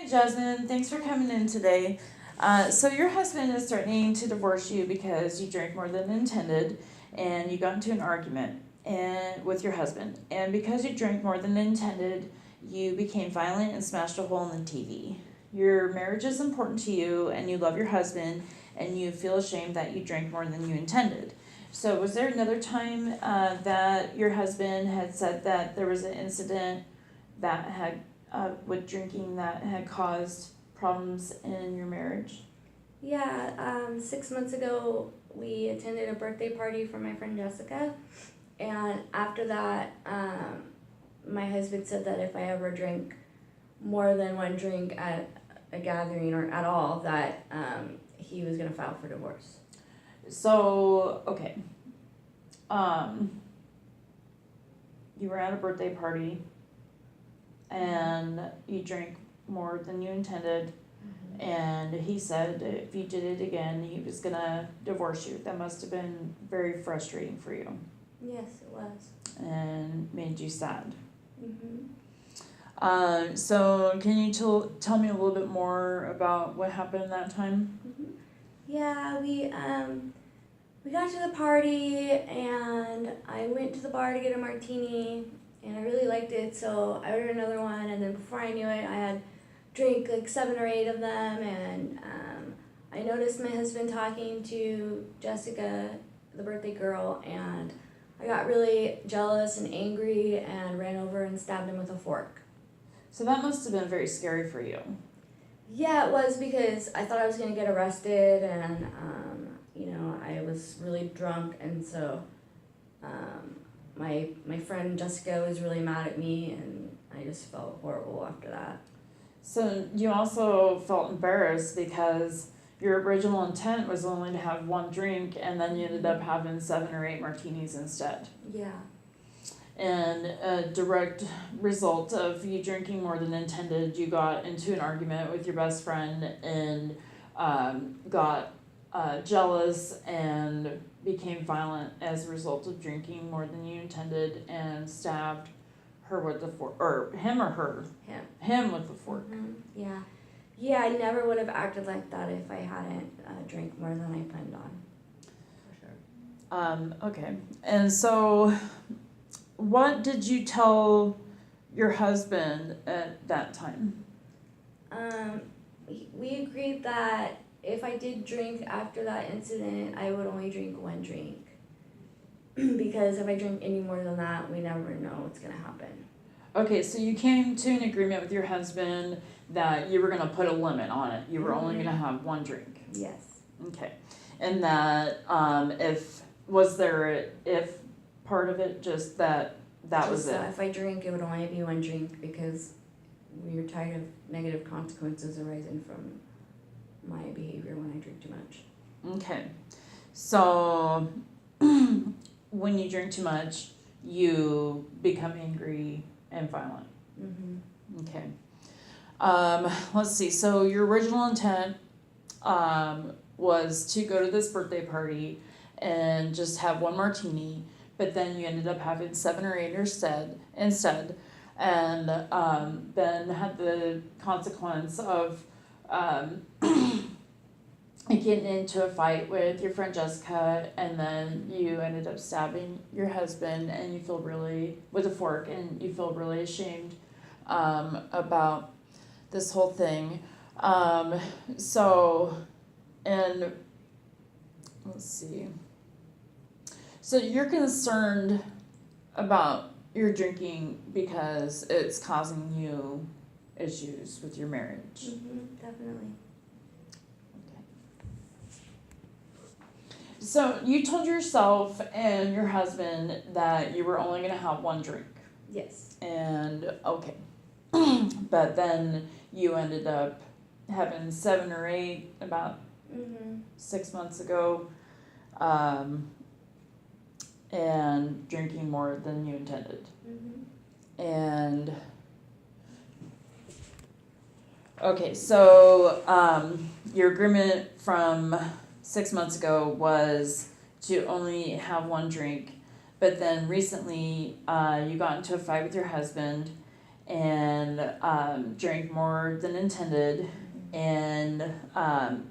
Hi, Jasmine. Thanks for coming in today. So your husband is threatening to divorce you because you drank more than intended, and you got into an argument and with your husband. And because you drank more than intended, you became violent and smashed a hole in the TV. Your marriage is important to you, and you love your husband, and you feel ashamed that you drank more than you intended. So, was there another time that your husband had said that there was an incident that had with drinking that had caused problems in your marriage? Yeah, 6 months ago, we attended a birthday party for my friend Jessica, and after that, my husband said that if I ever drink more than one drink at a gathering or at all, that he was gonna file for divorce. So, okay. You were at a birthday party and you drank more than you intended, and he said if you did it again, he was gonna divorce you. That must have been very frustrating for you Yes, it was. and made you sad. Mhm. So can you tell me a little bit more about what happened that time? Mhm. Yeah, we got to the party and I went to the bar to get a martini and I really liked it, so I ordered another one, and then before I knew it, I had drank like 7 or 8 of them, and I noticed my husband talking to Jessica, the birthday girl, and I got really jealous and angry and ran over and stabbed him with a fork. So that must have been very scary for you. Yeah, it was, because I thought I was gonna get arrested, and I was really drunk, and so my friend Jessica was really mad at me, and I just felt horrible after that. So you also felt embarrassed because your original intent was only to have one drink, and then you ended up having 7 or 8 martinis instead. Yeah. And a direct result of you drinking more than intended, you got into an argument with your best friend and got jealous and became violent as a result of drinking more than you intended and stabbed her with the fork, or him or her? Him with the fork. Yeah. Yeah, I never would have acted like that if I hadn't drank more than I planned on. For sure. Okay. And so, what did you tell your husband at that time? We agreed that if I did drink after that incident, I would only drink one drink. Because if I drink any more than that, we never know what's gonna happen. Okay, so you came to an agreement with your husband that you were gonna put a limit on it. You were only gonna have one drink. Yes. Okay. And that, if part of it, just that was it? If I drink, it would only be one drink, because we are tired of negative consequences arising from my behavior when I drink too much. Okay. So, when you drink too much, you become angry and violent. Mm-hmm. Okay. Let's see. So your original intent was to go to this birthday party and just have one martini, but then you ended up having 7 or 8 instead, and then had the consequence of getting into a fight with your friend Jessica, and then you ended up stabbing your husband, and you feel really with a fork, and you feel really ashamed about this whole thing. And let's see. So you're concerned about your drinking because it's causing you issues with your marriage. Definitely. So you told yourself and your husband that you were only going to have one drink. Yes. And okay. But then you ended up having 7 or 8 about 6 months ago, and drinking more than you intended. And okay, so your agreement from 6 months ago was to only have one drink, but then recently you got into a fight with your husband and drank more than intended, and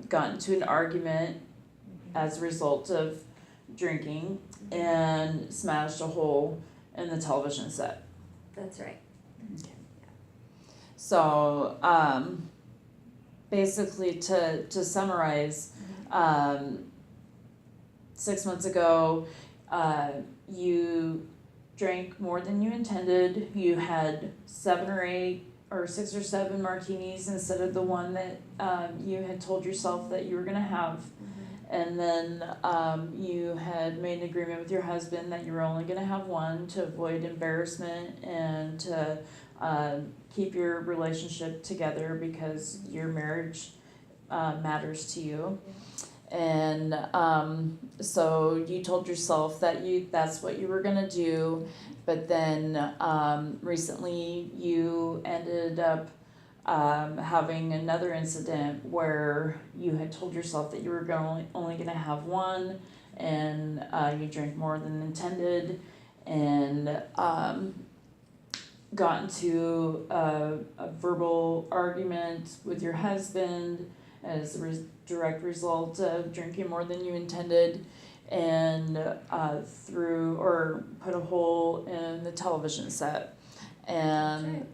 got into an argument as a result of drinking, and smashed a hole in the television set. That's right. So basically, to summarize, 6 months ago, you drank more than you intended. You had 7 or 8 or 6 or 7 martinis instead of the one that you had told yourself that you were gonna have. And then you had made an agreement with your husband that you were only gonna have one to avoid embarrassment and to keep your relationship together because your marriage matters to you. And so you told yourself that that's what you were gonna do, but then recently you ended up having another incident where you had told yourself that you were only gonna have one, and you drank more than intended, and got into a verbal argument with your husband as a direct result of drinking more than you intended, and threw or put a hole in the television set. And